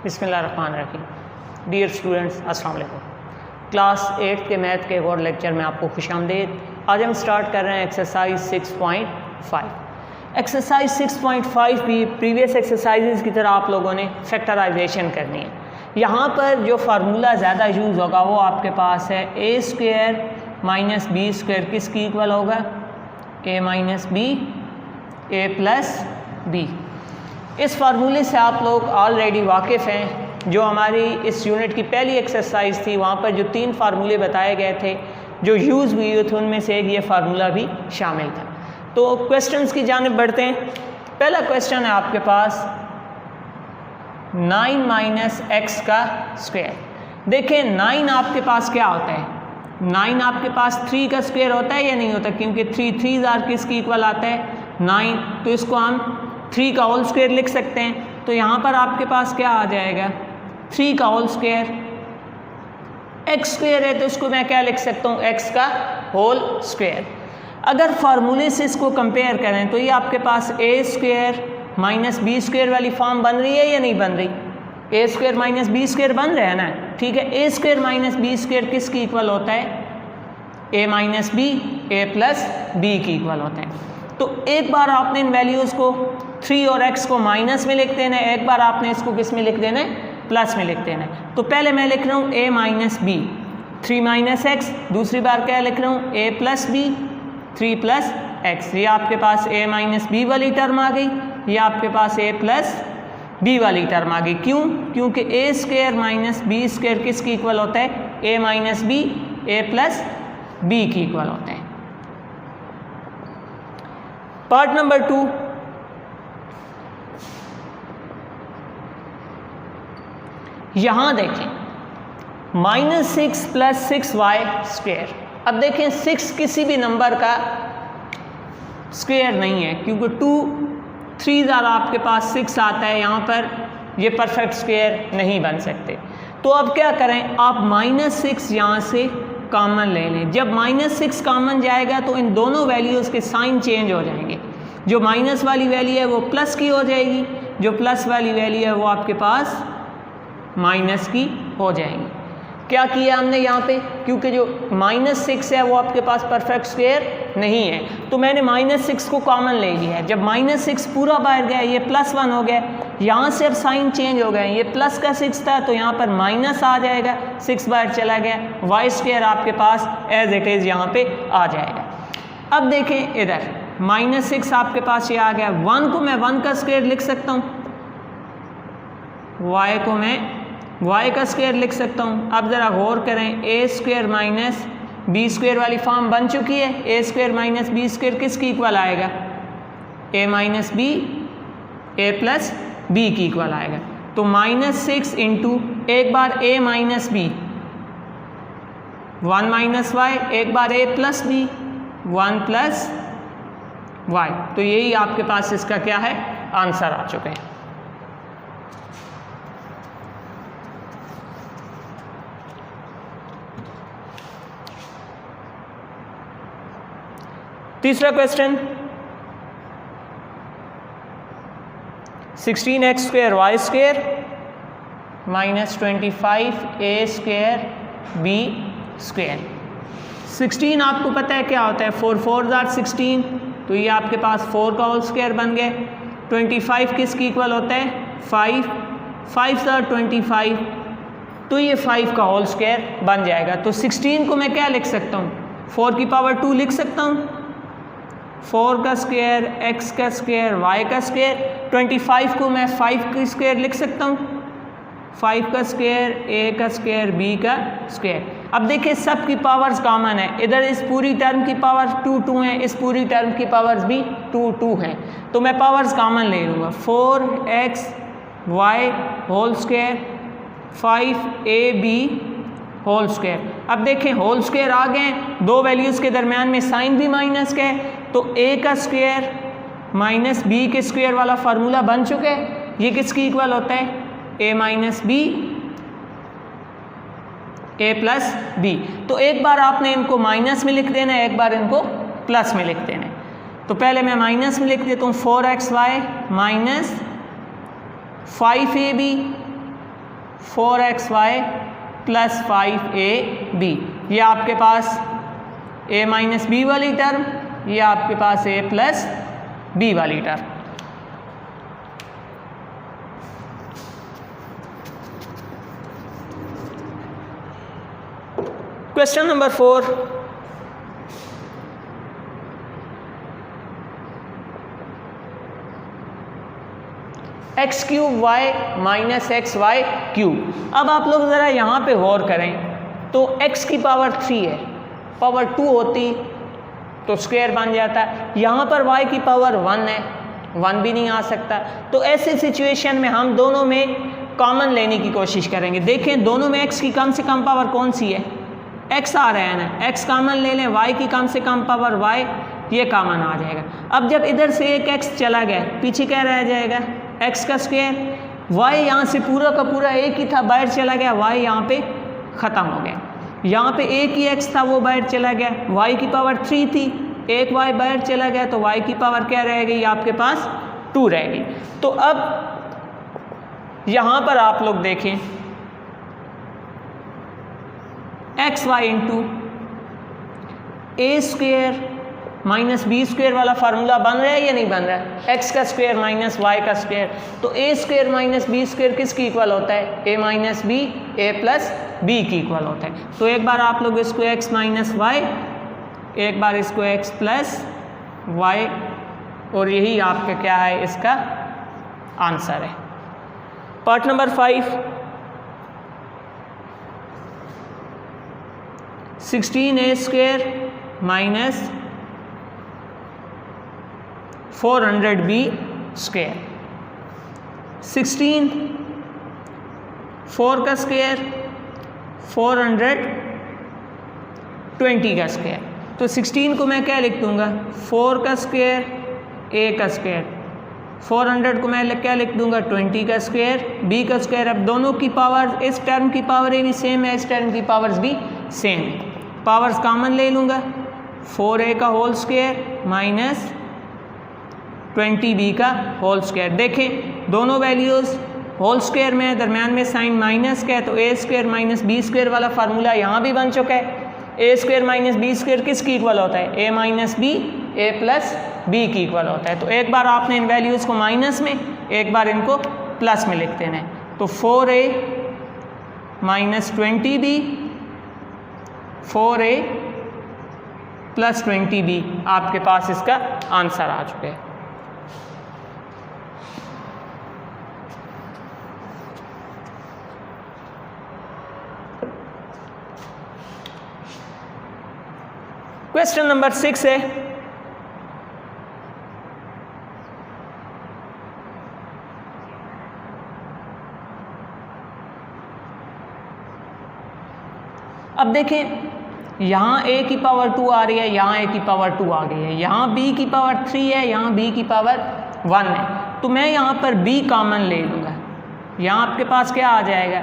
बिस्मिल्लाहिर्रहमानिर्रहीम। Dear students, अस्सलाम वालेकुम। क्लास 8 के मैथ के एक और लेक्चर में आपको खुशामदीद। आज हम स्टार्ट कर रहे हैं एक्सरसाइज 6.5। एक्सरसाइज 6.5 भी प्रीवियस एक्सरसाइजेज की तरह आप लोगों ने फैक्टराइजेशन करनी है। यहाँ पर जो फार्मूला ज़्यादा यूज़ होगा वो आपके पास है ए स्क्वायर माइनस बी स्क्वायर किसकी इक्वल होगा? ए माइनस बी ए प्लस बी। इस फार्मूले से आप लोग ऑलरेडी वाकिफ़ हैं। जो हमारी इस यूनिट की पहली एक्सरसाइज थी वहाँ पर जो 3 फार्मूले बताए गए थे जो यूज़ हुए थे उनमें से एक ये फार्मूला भी शामिल था। तो क्वेश्चंस की जानिब बढ़ते हैं। पहला क्वेश्चन है आपके पास 9 माइनस एक्स का स्क्वायर। देखें 9 आपके पास क्या होता है? 9 आपके पास 3 का स्क्वायर होता है या नहीं होता? क्योंकि 3 3 किसकी इक्वल आता है? 9। तो इसको हम 3 का होल स्क्वायर लिख सकते हैं। तो यहाँ पर आपके पास क्या आ जाएगा? 3 का होल स्क्वायर। एक्स स्क्वायर है तो इसको मैं क्या लिख सकता हूँ? एक्स का होल स्क्वायर। अगर फार्मूले से इसको कंपेयर करें तो ये आपके पास ए स्क्वायर माइनस बी स्क्वायर वाली फॉर्म बन रही है या नहीं बन रही? ए स्क्वायर माइनस बी स्क्वायर बन रहा है ना? ठीक है। ए स्क्वायर माइनस बी स्क्वायर किसकी इक्वल होता है? A minus B A plus b की इक्वल होता है। तो एक बार आपने इन वैल्यूज़ को 3 और x को माइनस में लिख देना है, एक बार आपने इसको किस में लिख देना है? प्लस में लिख देना है। तो पहले मैं लिख रहा हूँ a minus b 3 minus x, दूसरी बार क्या लिख रहा हूँ? a plus b 3 plus x. ये आपके पास a माइनस बी वाली टर्म आ गई, ये आपके पास a प्लस बी वाली टर्म आ गई। क्यों? क्योंकि a square minus B square किसकी इक्वल होता है? a minus b a plus b की इक्वल होता है। पार्ट नंबर 2, यहां देखें -6 प्लस 6y स्क्वायर। अब देखें 6 किसी भी नंबर का स्क्वायर नहीं है क्योंकि 2 3 आपके पास 6 आता है, यहाँ पर ये परफेक्ट स्क्वायर नहीं बन सकते। तो अब क्या करें? आप -6 यहाँ से कॉमन ले लें। जब -6 कॉमन जाएगा तो इन दोनों वैल्यूज़ के साइन चेंज हो जाएंगे। जो माइनस वाली वैल्यू है वो प्लस की हो जाएगी, जो प्लस वाली वैल्यू है वो आपके पास माइनस की हो जाएंगी। क्या किया हमने यहाँ पे? क्योंकि जो -6 है वो आपके पास परफेक्ट स्क्वायर नहीं है तो मैंने -6 को कॉमन ले लिया है। जब -6 पूरा बाहर गया ये +1 हो गया, यहाँ से अब साइन चेंज हो गए। ये प्लस का 6 था तो यहाँ पर माइनस आ जाएगा, 6 बाहर चला गया, वाई स्क्वायर आपके पास एज इट इज़ यहाँ पे आ जाएगा। अब देखें इधर -6 आपके पास ये आ गया। 1 को मैं 1 का स्क्वायर लिख सकता हूँ, y को मैं y का स्क्वायर लिख सकता हूँ। अब ज़रा गौर करें, ए स्क्वायर माइनस बी स्क्वायर वाली फॉर्म बन चुकी है। ए स्क्वायर माइनस बी स्क्वायर किसकी इक्वल आएगा? ए माइनस बी ए प्लस बी की इक्वल आएगा। तो -6 इंटू एक बार ए माइनस बी 1 माइनस वाई, एक बार ए प्लस बी 1 प्लस वाई। तो यही आपके पास इसका क्या है? आंसर आ चुके हैं। तीसरा question 16x square y square minus 25 a square b square. 16 आपको पता है क्या होता है? 4 4 16, तो ये आपके पास 4 का होल स्क्वायर बन गया। 25 किसकी इक्वल होता है? 5 5 25, तो ये 5 का होल स्क्वायर बन जाएगा। तो 16 को मैं क्या लिख सकता हूँ? 4 की पावर 2 लिख सकता हूँ। 4 का स्क्वायर x का स्क्वायर y का स्क्वायर। 25 को मैं 5 का स्क्वायर लिख सकता हूँ, 5 का स्क्वायर a का स्क्वायर b का स्क्वायर। अब देखिए सब की पावर्स कॉमन है। इधर इस पूरी टर्म की पावर 2 2 है, इस पूरी टर्म की पावर्स भी 2 2 हैं। तो मैं पावर्स कॉमन ले लूँगा। 4x y whole square 5ab whole square. अब देखें होल स्क्वायर आ गए, दो वैल्यूज़ के दरमियान में साइन भी माइनस का है, तो a का स्क्वायर माइनस b के स्क्वायर वाला फार्मूला बन चुका है। ये किसकी इक्वल होता है? a minus b a plus b. तो एक बार आपने इनको माइनस में लिख देना है, एक बार इनको प्लस में लिख देना है। तो पहले मैं माइनस में लिख देता हूँ 4xy minus 5ab 4xy plus 5ab, ये आपके पास a माइनस बी वाली टर्म, ये आपके पास a प्लस बी वाली term. Question number 4, x cube y minus x y cube. अब आप लोग ज़रा यहाँ पे गौर करें तो x की पावर 3 है, पावर 2 होती तो स्क्वायर बन जाता है, यहाँ पर y की पावर 1 है, 1 भी नहीं आ सकता। तो ऐसे सिचुएशन में हम दोनों में कॉमन लेने की कोशिश करेंगे। देखें दोनों में x की कम से कम पावर कौन सी है, x आ रहा है ना, x कॉमन ले लें, y की कम से कम पावर y, ये कॉमन आ जाएगा। अब जब इधर से एक x चला गया, पीछे क्या रह जाएगा, x का स्क्वायर, y यहाँ से पूरा का पूरा एक ही था, बाहर चला गया, y यहाँ पे ख़त्म हो गया। यहाँ पे एक ही x था, वो बाहर चला गया, y की पावर 3 थी, एक y बाहर चला गया तो y की पावर क्या रहेगी, आपके पास 2 रहेगी। तो अब यहाँ पर आप लोग देखें एक्स वाई इंटू ए स्क्वेयर माइनस बी स्क्वेयर वाला फार्मूला बन रहा है या नहीं बन रहा है, एक्स का स्क्वेयर माइनस वाई का स्क्वेयर। तो ए स्क्वेयर माइनस बी स्क्वेयर किसकी इक्वल होता है, A minus B, A plus b की इक्वल होता है। तो एक बार आप लोग इसको एक्स माइनस वाई, एक बार इसको एक्स प्लस वाई, और यही आपका क्या है, इसका आंसर है। Part number 5, 16a square minus 400b square. 16 4 का स्क्वेयर, 420 का स्क्वेयर। तो 16 को मैं क्या लिख दूंगा, 4 का स्क्वेयर, a का स्क्वेयर, 400 को मैं क्या लिख दूंगा, 20 का स्क्वेयर, b का स्क्वेयर। अब दोनों की पावर, इस टर्म की पावर भी सेम है, इस टर्म की पावर्स भी सेम है, पावर्स कॉमन ले लूँगा, 4a का होल स्क्वायर माइनस 20b का होल स्क्वायर। देखें दोनों वैल्यूज़ होल स्क्वायर में है, दरम्यान में साइन माइनस का है, तो a square minus B square वाला फार्मूला यहाँ भी बन चुका है। a square minus B square किसकी इक्वल होता है, a minus b, a plus b की इक्वल होता है। तो एक बार आपने इन वैल्यूज़ को माइनस में, एक बार इनको प्लस में लिख देना है। तो 4a minus 20b, 4a plus 20b, आपके पास इसका आंसर आ चुका है। क्वेश्चन नंबर 6 है, अब देखें यहाँ a की पावर 2 आ रही है, यहाँ a की पावर 2 आ गई है, यहाँ b की पावर 3 है, यहाँ b की पावर 1 है। तो मैं यहाँ पर b कॉमन ले लूँगा, यहाँ आपके पास क्या आ जाएगा,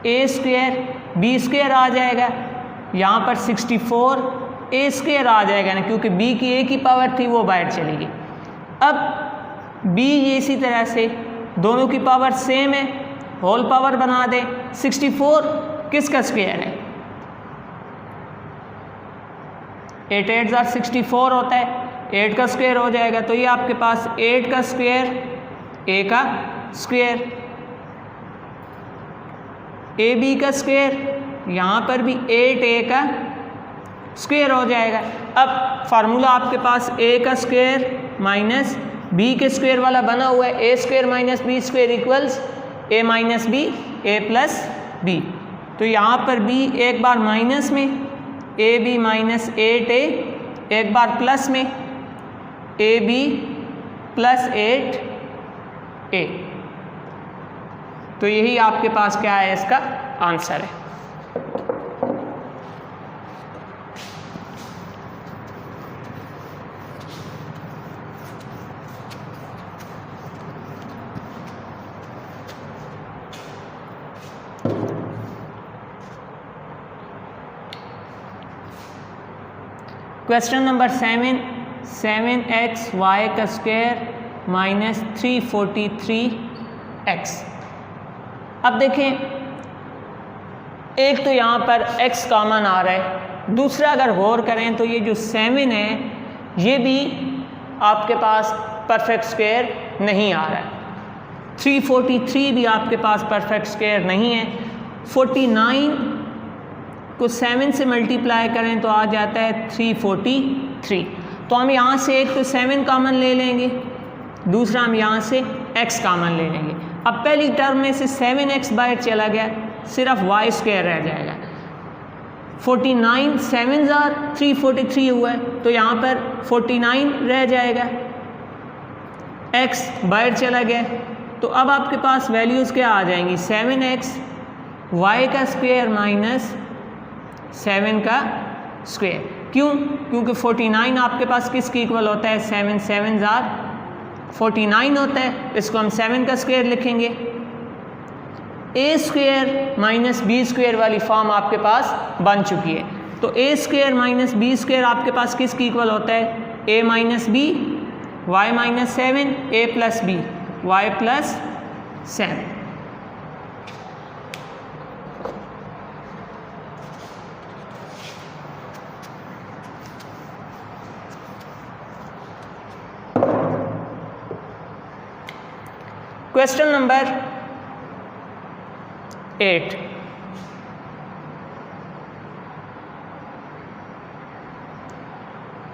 a स्क्वायर b स्क्वायर आ जाएगा, यहाँ पर 64 a स्क्वायर आ जाएगा ना, क्योंकि b की a की पावर थी वो बाहर चली गई। अब b ये इसी तरह से दोनों की पावर सेम है, होल पावर बना दें। 64 किसका स्क्वायर है, 8 8 जार 64 होता है, 8 का स्क्वायर हो जाएगा। तो ये आपके पास 8 का स्क्वायर, a का स्क्वायर, ए बी का स्क्वायर, यहाँ पर भी 8a का स्क्वायर हो जाएगा। अब फार्मूला आपके पास a का स्क्वायर माइनस b के स्क्वायर वाला बना हुआ है, a square minus b square equals a minus b, a plus b। तो यहाँ पर b एक बार माइनस में, ए बी माइनस 8a, एक बार प्लस में ए बी प्लस 8a। तो यही आपके पास क्या है, इसका आंसर है। क्वेश्चन नंबर 7, 7x y का स्क्वायर माइनस 343x। अब देखें एक तो यहाँ पर x कॉमन आ रहा है, दूसरा अगर गौर करें तो ये जो 7 है ये भी आपके पास परफेक्ट स्क्वायर नहीं आ रहा है। 343 भी आपके पास परफेक्ट स्क्वायर नहीं है। 49 को 7 से मल्टीप्लाई करें तो आ जाता है 343। तो हम यहाँ से एक तो 7 कॉमन ले लेंगे, दूसरा हम यहाँ से x कॉमन ले लेंगे। अब पहली टर्म में से 7x बाहर चला गया, सिर्फ y स्क्वायर रह जाएगा। 49 7 आर 343 हुआ है, तो यहाँ पर 49 रह जाएगा, x बाहर चला गया। तो अब आपके पास वैल्यूज़ क्या आ जाएंगी, 7x y का स्क्वायर माइनस 7 का स्क्वायर। क्यों? क्योंकि 49 आपके पास किसके इक्वल होता है, 7 7 आर 49 होता है। इसको हम 7 का स्क्वायर लिखेंगे। A square minus B square वाली फॉर्म आपके पास बन चुकी है। तो A square minus B square आपके पास किसके इक्वल होता है, A minus B Y minus 7 A plus B Y plus 7। Question number 8,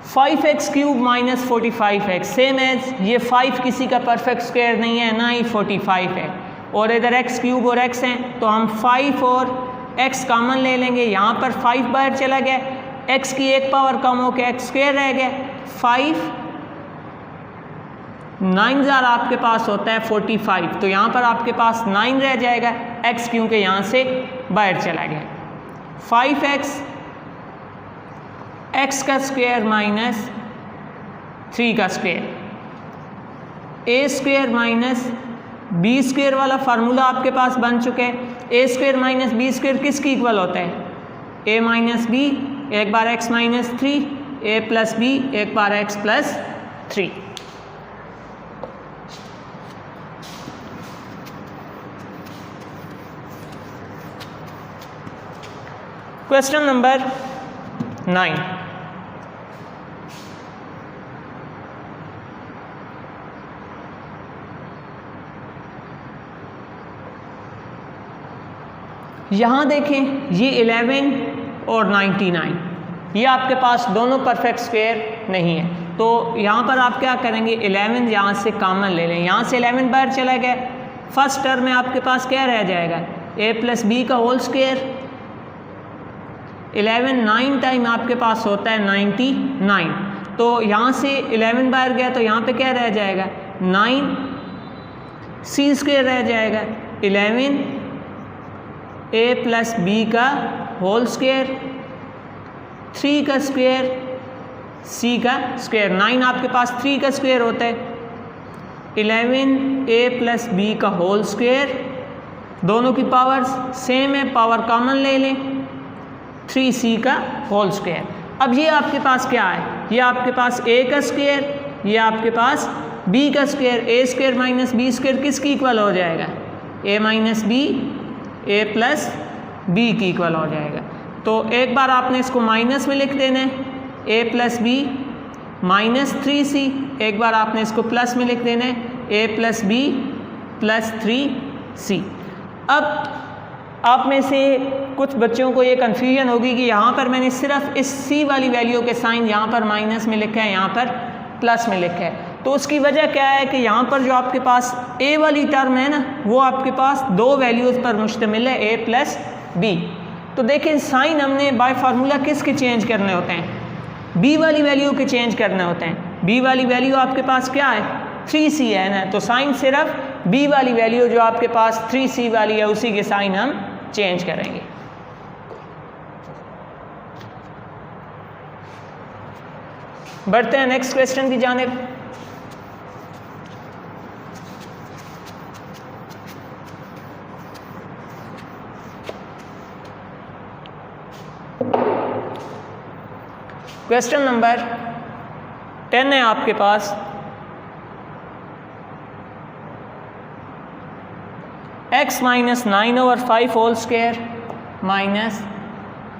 five X cube minus 45x, same as ये 5 किसी का परफेक्ट स्क्वायर नहीं है, ना ही 45 है, और इधर एक्स क्यूब और x हैं, तो हम 5 और x कॉमन ले लेंगे। यहाँ पर 5 बाहर चला गया, x की एक पावर कम हो के x स्क्वायर रह गया। 5 9 आपके पास होता है 45, तो यहाँ पर आपके पास 9 रह जाएगा, x क्योंकि यहाँ से बाहर चला गया। 5x x का स्क्वायर माइनस 3 का स्क्वायर, ए स्क्वायर माइनस बी स्क्वायर वाला फार्मूला आपके पास बन चुके हैं। ए स्क्वायर माइनस बी स्क्वायर किसकी इक्वल होता है, ए माइनस बी एक बार x माइनस 3, ए प्लस बी एक बार x प्लस 3। क्वेश्चन नंबर 9, यहाँ देखें ये 11 और 99, ये आपके पास दोनों परफेक्ट स्क्वायर नहीं है। तो यहाँ पर आप क्या करेंगे, 11 यहाँ से कॉमन ले लें, यहाँ से 11 बाहर चला गया। फर्स्ट टर्म में आपके पास क्या रह जाएगा, a प्लस बी का होल स्क्वायर। 11 9 टाइम आपके पास होता है 99, तो यहाँ से 11 बाहर गया तो यहाँ पे क्या रह जाएगा, 9 सी स्क्वायर रह जाएगा। 11 a प्लस बी का होल स्क्वायर, 3 का स्क्वायर c का स्क्वायर। 9 आपके पास 3 का स्क्वायर होता है। 11 a प्लस बी का होल स्क्वायर, दोनों की पावर्स सेम है, पावर कॉमन ले लें, 3c का होल स्क्वायर। अब ये आपके पास क्या है, ये आपके पास a का स्क्वायर, ये आपके पास b का square. a square minus B square किसकी इक्वल हो जाएगा, a minus b a plus b की इक्वल हो जाएगा। तो एक बार आपने इसको माइनस में लिख देना है, a plus B minus 3c, एक बार आपने इसको प्लस में लिख देना है, a plus B plus 3c। अब आप में से कुछ बच्चों को ये कन्फ्यूजन होगी कि यहाँ पर मैंने सिर्फ इस c वाली वैल्यू के साइन यहाँ पर माइनस में लिखा है, यहाँ पर प्लस में लिखा है। तो उसकी वजह क्या है कि यहाँ पर जो आपके पास a वाली टर्म है ना, वो आपके पास दो वैल्यूज़ पर मुश्तमिल है, a प्लस बी। तो देखें साइन हमने बाय फार्मूला किसके चेंज करने होते हैं, b वाली वैल्यू के चेंज करने होते हैं। b वाली वैल्यू आपके पास क्या है, 3c है ना, तो साइन सिर्फ b वाली वैल्यू जो आपके पास 3c वाली है उसी के साइन हम चेंज करेंगे। बढ़ते हैं नेक्स्ट क्वेश्चन की जानिब। क्वेश्चन नंबर 10 है आपके पास, x minus 9/5 whole square minus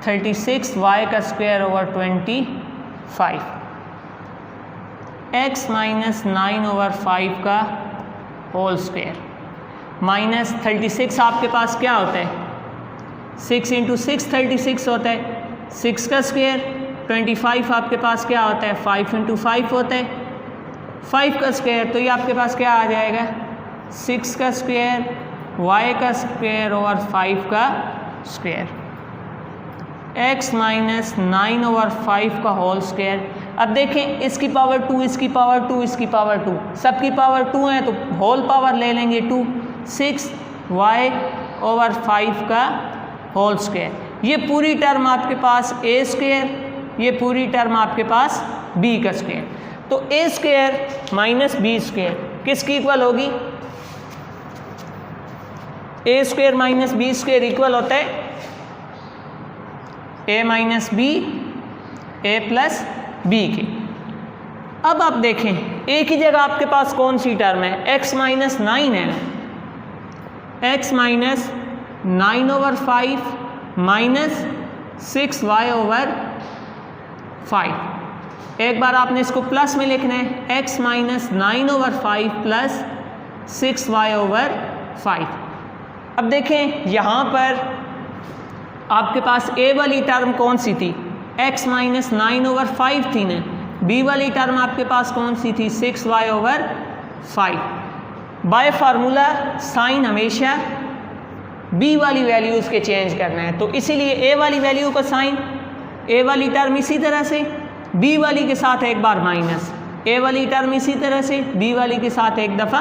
36 Y का square over 25, x minus 9 over 5 का होल स्क्वायर, माइनस 36 आपके पास क्या होता है, 6 इंटू 6 36 होता है, 6 का स्क्वायर, 25 आपके पास क्या होता है, 5 इंटू 5 होता है, 5 का स्क्वायर, तो ये आपके पास क्या आ जाएगा, 6 का स्क्वायर y का स्क्वायर ओवर 5 का स्क्वायर, x माइनस 9 ओवर 5 का होल स्क्वायर। अब देखें इसकी पावर 2, इसकी पावर 2, इसकी पावर 2, सबकी पावर 2 है तो होल पावर ले लेंगे 2, 6y ओवर 5 का होल स्क्वायर। ये पूरी टर्म आपके पास a स्क्वायर, ये पूरी टर्म आपके पास b का स्क्वायर, तो a square minus b square किसकी इक्वल होगी, a square minus b square equal होता है a minus b a plus b के। अब आप देखें a की जगह आपके पास कौन सी टर्म है, x माइनस 9 है, x minus 9 over 5 minus 6y over 5। एक बार आपने इसको प्लस में लिखना है, x minus 9 over 5 plus 6y over 5। अब देखें यहाँ पर आपके पास a वाली टर्म कौन सी थी, x माइनस 9 ओवर 5 थी ना, b वाली टर्म आपके पास कौन सी थी, 6y over 5। Bye formula sign हमेशा b वाली वैल्यूज़ के चेंज करना है, तो इसीलिए a वाली वैल्यू का साइन, a वाली टर्म इसी तरह से, b वाली के साथ एक बार माइनस, a वाली टर्म इसी तरह से, b वाली के साथ एक दफ़ा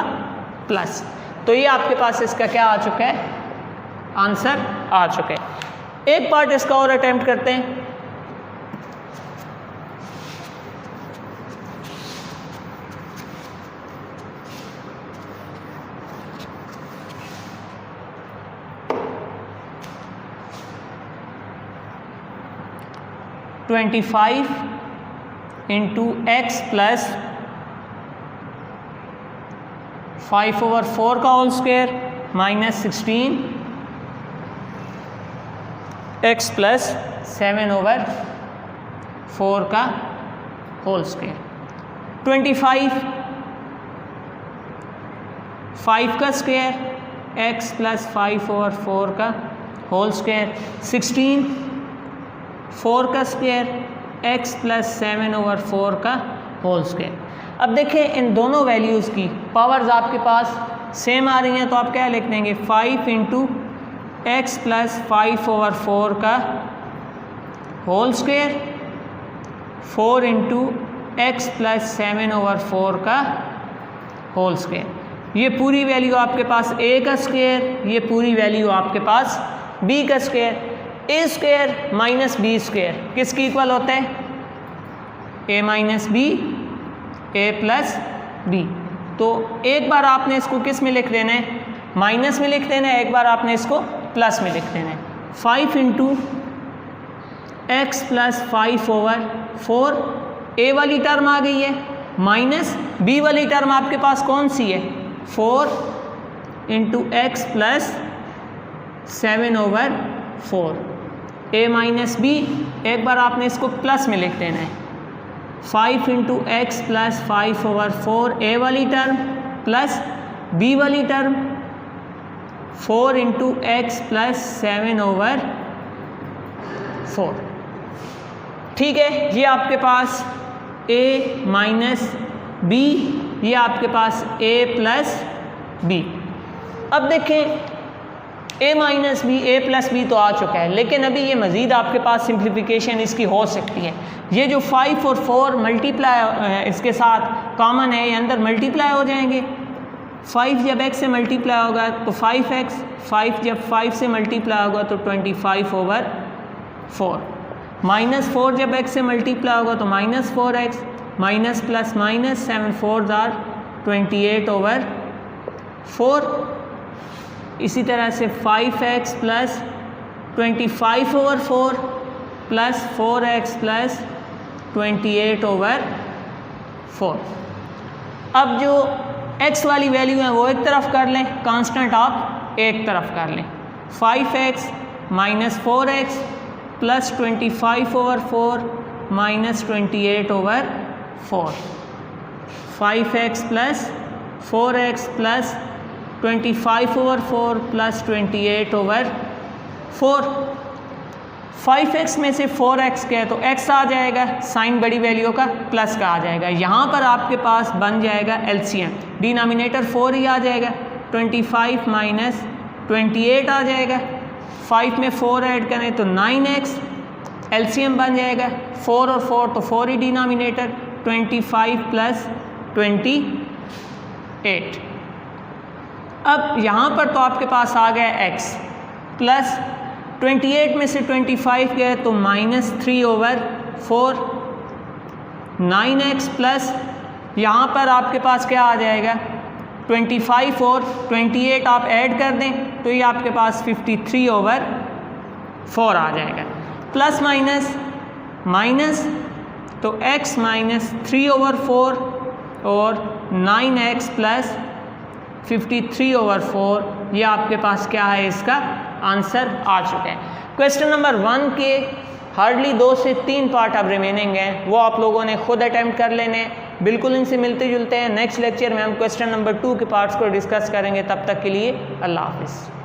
प्लस। तो ये आपके पास इसका क्या आ चुका है, आंसर आ चुका है। एक पार्ट इसका और अटेम्प्ट करते हैं। Twenty 25 into x plus 5 over 4 का whole square minus 16 x plus 7 over 4 का होल स्क्वायर। 25 5 का स्क्वायर x प्लस 5 ओवर 4 का होल स्क्वायर, 16 4 का स्क्वायर x प्लस 7 ओवर 4 का होल स्क्वायर। अब देखें इन दोनों वैल्यूज़ की पावर्स आपके पास सेम आ रही हैं, तो आप क्या लिख देंगे, 5 इंटू एक्स प्लस 5 ओवर 4 का whole square, 4 into x plus 7 over 4 का होल स्क्वायर। ये पूरी वैल्यू आपके पास a का स्क्वायर, ये पूरी वैल्यू आपके पास b का square. a square minus b square किसकी इक्वल होता है, a minus b a plus b। तो एक बार आपने इसको किस में लिख देना है, माइनस में लिख देना है, एक बार आपने इसको प्लस में लिख देना है। 5 into x plus 5 over 4, a वाली टर्म आ गई है, माइनस b वाली टर्म आपके पास कौन सी है, 4 into x plus 7 over 4, a minus b, एक बार आपने इसको प्लस में लिख देना है। 5 into x plus 5 over 4 a वाली टर्म प्लस b वाली term 4 into x plus 7 over 4। ठीक है, ये आपके पास a माइनस b, ये आपके पास a प्लस b। अब देखें a minus b a plus b तो आ चुका है, लेकिन अभी ये मज़ीद आपके पास सिंप्लीफिकेशन इसकी हो सकती है। ये जो 5 और 4 मल्टीप्लाई इसके साथ कॉमन है, ये अंदर मल्टीप्लाई हो जाएंगे। 5 जब x से मल्टीप्लाई होगा तो 5x, 5 जब 5 से मल्टीप्लाई होगा तो 25 ओवर 4, माइनस 4 जब x से मल्टीप्लाई होगा तो minus 4x, minus plus minus 7 4 are 28 over 4। इसी तरह से 5x plus 25 over 4 plus 4x plus 28 over 4। अब जो x वाली वैल्यू है वो एक तरफ कर लें, कांस्टेंट आप एक तरफ कर लें। 5x minus 4x plus 25/4 minus 28/4, 5x plus 4x plus 25/4 plus 28/4। 5x में से 4x क्या है तो x आ जाएगा, साइन बड़ी वैल्यू का प्लस का आ जाएगा। यहाँ पर आपके पास बन जाएगा एलसीएम, डिनोमिनेटर 4 ही आ जाएगा, 25 माइनस 28 आ जाएगा, 5 में 4 ऐड करें तो 9x, एलसीएम बन जाएगा 4 और 4 तो 4 ही डिनोमिनेटर, 25 प्लस 28। अब यहाँ पर तो आपके पास आ गया x प्लस 28 में से 25 गया तो माइनस 3/4, 9x प्लस यहाँ पर आपके पास क्या आ जाएगा 25 और 28 आप ऐड कर दें तो ये आपके पास 53/4 आ जाएगा। प्लस माइनस माइनस तो x माइनस 3/4 और 9x प्लस 53/4, ये आपके पास क्या है, इसका आंसर आ चुका है। क्वेश्चन नंबर 1 के हार्डली 2 से 3 पार्ट अब रिमेनिंग हैं, वो आप लोगों ने खुद अटैम्प्ट कर लेने हैं, बिल्कुल इनसे मिलते जुलते हैं। नेक्स्ट लेक्चर में हम क्वेश्चन नंबर 2 के पार्ट्स को डिस्कस करेंगे। तब तक के लिए अल्लाह हाफिज़।